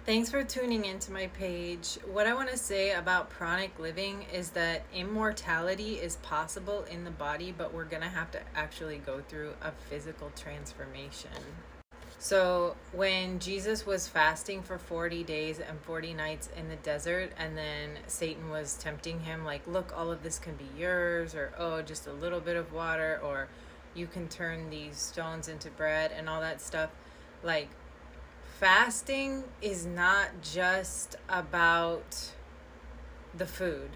Thanks for tuning into my page. What I want to say about pranic living is that immortality is possible in the body, but we're going to have to actually go through a physical transformation. So, when Jesus was fasting for 40 days and 40 nights in the desert, and then Satan was tempting him, like, look, all of this can be yours, or oh, just a little bit of water, or you can turn these stones into bread, and all that stuff, like, fasting is not just about the food.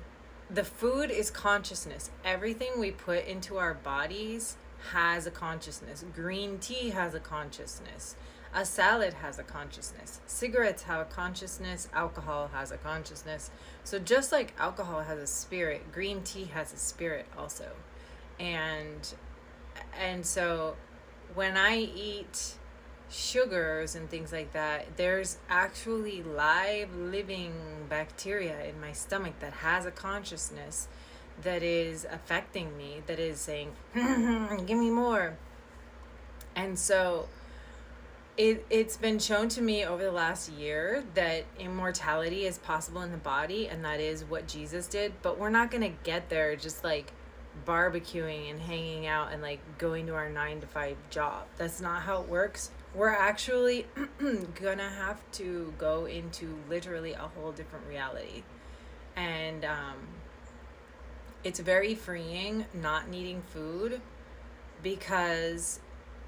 The food is consciousness. Everything we put into our bodies has a consciousness. Green tea has a consciousness. A salad has a consciousness. Cigarettes have a consciousness. Alcohol has a consciousness. So just like alcohol has a spirit, green tea has a spirit also. And so when I eat sugars and things like that, there's actually live living bacteria in my stomach that has a consciousness that is affecting me, that is saying, give me more. And so it's been shown to me over the last year that immortality is possible in the body, and that is what Jesus did. But we're not going to get there just like barbecuing and hanging out and like going to our 9 to 5 job. That's not how it works. We're actually gonna have to go into literally a whole different reality. And it's very freeing not needing food, because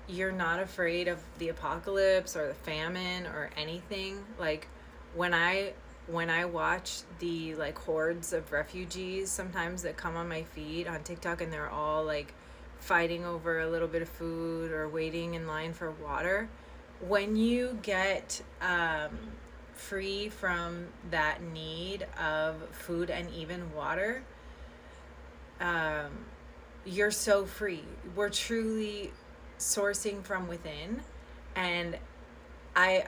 you're not afraid of the apocalypse or the famine or anything. Like when I watch the like hordes of refugees sometimes that come on my feed on TikTok, and they're all like fighting over a little bit of food or waiting in line for water, when you get free from that need of food and even water, you're so free. We're truly sourcing from within. And I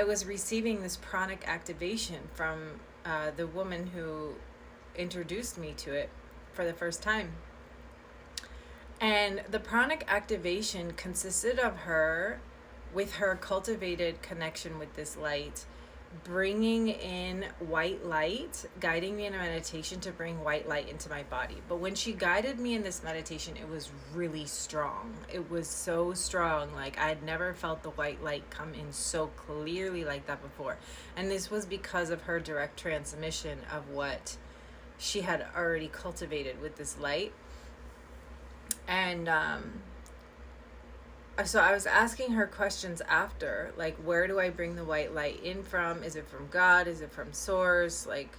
was receiving this pranic activation from the woman who introduced me to it for the first time. And the pranic activation consisted of her, with her cultivated connection with this light, bringing in white light, guiding me in a meditation to bring white light into my body. But when she guided me in this meditation, it was really strong. It was so strong. Like I had never felt the white light come in so clearly like that before. And this was because of her direct transmission of what she had already cultivated with this light. And so I was asking her questions after, like, where do I bring the white light in from? Is it from God? Is it from source? Like,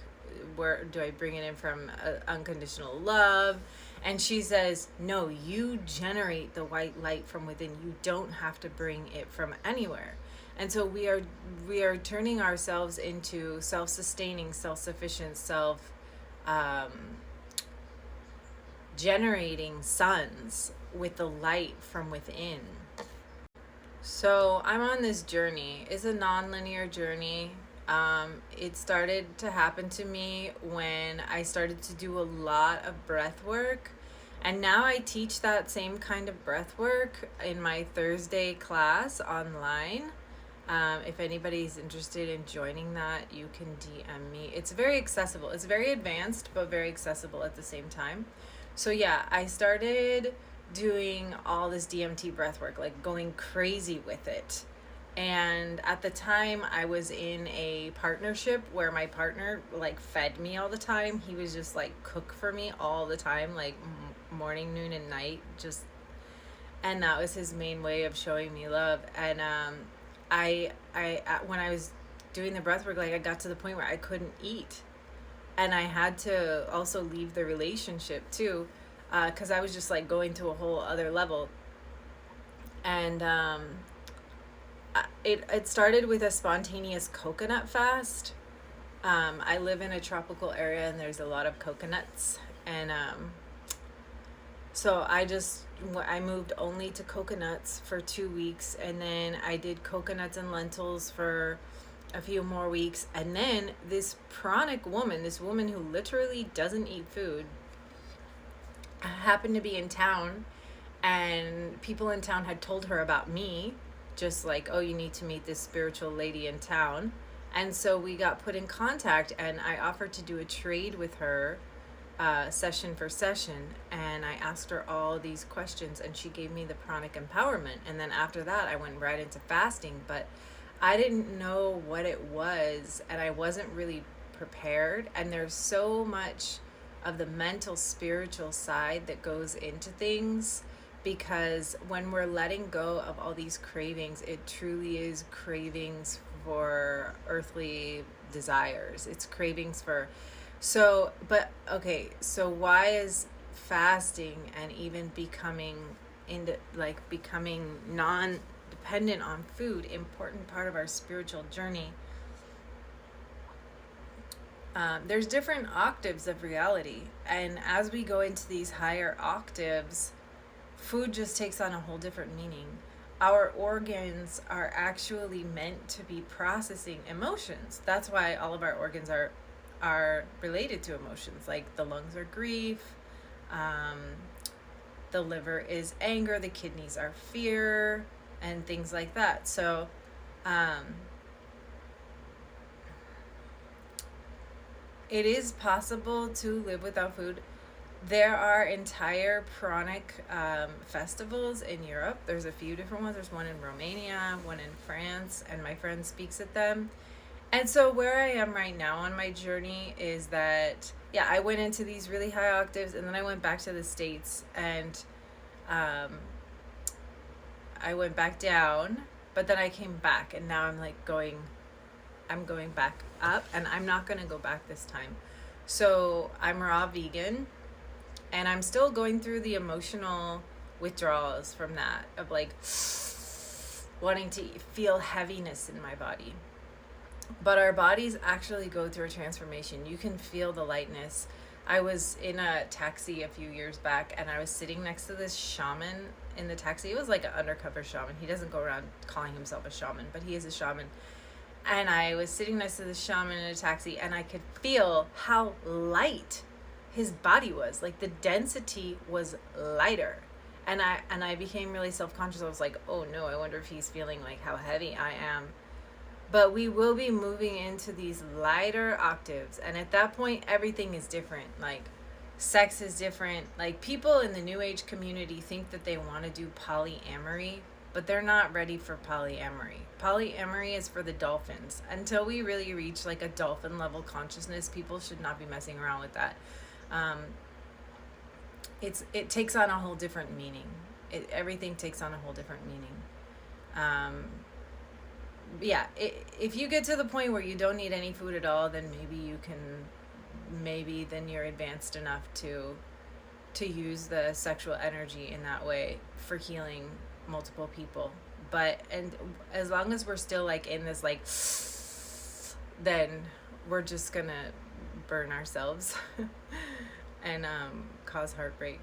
where do I bring it in from? Unconditional love? And she says, no, you generate the white light from within. You don't have to bring it from anywhere. And so we are turning ourselves into self-sustaining, self-sufficient, generating suns with the light from within. So I'm on this journey. It's a non-linear journey. It started to happen to me when I started to do a lot of breath work. And now I teach that same kind of breath work in my Thursday class online. If anybody's interested in joining that, you can DM me. It's very accessible. It's very advanced, but very accessible at the same time. So yeah, I started doing all this DMT breath work, like going crazy with it. And at the time I was in a partnership where my partner like fed me all the time. He was just like cook for me all the time, like morning, noon, and night, just, and that was his main way of showing me love. And I when I was doing the breath work, like I got to the point where I couldn't eat, and I had to also leave the relationship too, because I was just like going to a whole other level. And it started with a spontaneous coconut fast. I live in a tropical area and there's a lot of coconuts, and so I moved only to coconuts for 2 weeks, and then I did coconuts and lentils for a few more weeks. And then this pranic woman, this woman who literally doesn't eat food, happened to be in town, and people in town had told her about me, just like, oh, you need to meet this spiritual lady in town. And so we got put in contact, and I offered to do a trade with her, session for session. And I asked her all these questions, and she gave me the pranic empowerment. And then after that, I went right into fasting. But I didn't know what it was, and I wasn't really prepared. And there's so much of the mental, spiritual side that goes into things, because when we're letting go of all these cravings, it truly is cravings for earthly desires. It's cravings for, so, but okay, so why is fasting and even becoming into, like, becoming non dependent on food important part of our spiritual journey? There's different octaves of reality, and as we go into these higher octaves, food just takes on a whole different meaning. Our organs are actually meant to be processing emotions. That's why all of our organs are related to emotions. Like the lungs are grief, um, the liver is anger, the kidneys are fear, and things like that. So um, it is possible to live without food. There are entire pranic festivals in Europe. There's a few different ones. There's one in Romania, one in France, and my friend speaks at them. And so where I am right now on my journey is that, yeah, I went into these really high octaves, and then I went back to the States, and um, I went back down, but then I came back, and now I'm going back up, and I'm not going to go back this time. So I'm raw vegan, and I'm still going through the emotional withdrawals from that, of like wanting to feel heaviness in my body. But our bodies actually go through a transformation. You can feel the lightness. I was in a taxi a few years back, and I was sitting next to this shaman in the taxi. It was like an undercover shaman. He doesn't go around calling himself a shaman, but he is a shaman. And I was sitting next to the shaman in a taxi, and I could feel how light his body was. Like the density was lighter. And I became really self-conscious. I was like, oh no, I wonder if he's feeling like how heavy I am. But we will be moving into these lighter octaves, and at that point everything is different. Like sex is different. Like people in the new age community think that they want to do polyamory, but they're not ready for polyamory. Polyamory is for the dolphins. Until we really reach like a dolphin level consciousness, people should not be messing around with that. um, it takes on a whole different meaning. Everything takes on a whole different meaning. um, yeah, if you get to the point where you don't need any food at all, then maybe then you're advanced enough to use the sexual energy in that way for healing multiple people. But and as long as we're still like in this like then we're just gonna burn ourselves and cause heartbreak.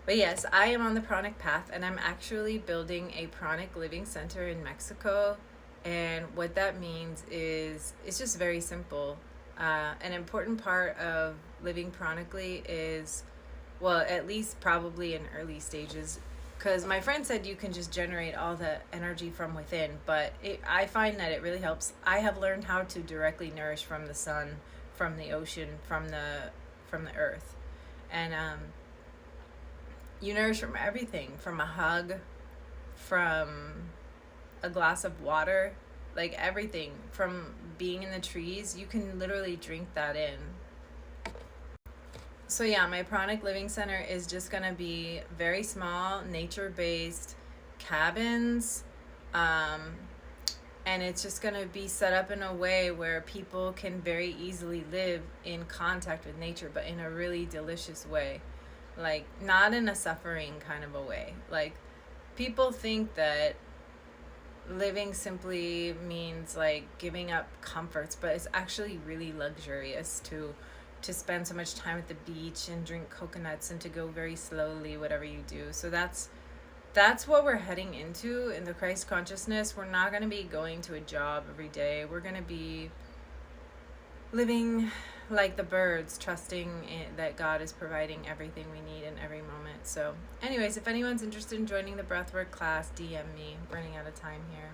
But yes, I am on the pranic path, and I'm actually building a pranic living center in Mexico. And what that means is it's just very simple. An important part of living pranically is, well, at least probably in early stages, because my friend said you can just generate all the energy from within, but I find that it really helps. I have learned how to directly nourish from the sun, from the ocean, from the earth. And you nourish from everything, from a hug, from a glass of water, like everything, from being in the trees. You can literally drink that in. So yeah, my pranic living center is just gonna be very small, nature-based cabins, um, and it's just gonna be set up in a way where people can very easily live in contact with nature, but in a really delicious way. Like not in a suffering kind of a way. Like people think that living simply means like giving up comforts, but it's actually really luxurious to spend so much time at the beach and drink coconuts and to go very slowly whatever you do. So that's what we're heading into in the Christ consciousness. We're not going to be going to a job every day. We're going to be living like the birds, trusting that God is providing everything we need in every moment. So anyways, if anyone's interested in joining the breathwork class, DM me. I'm running out of time here.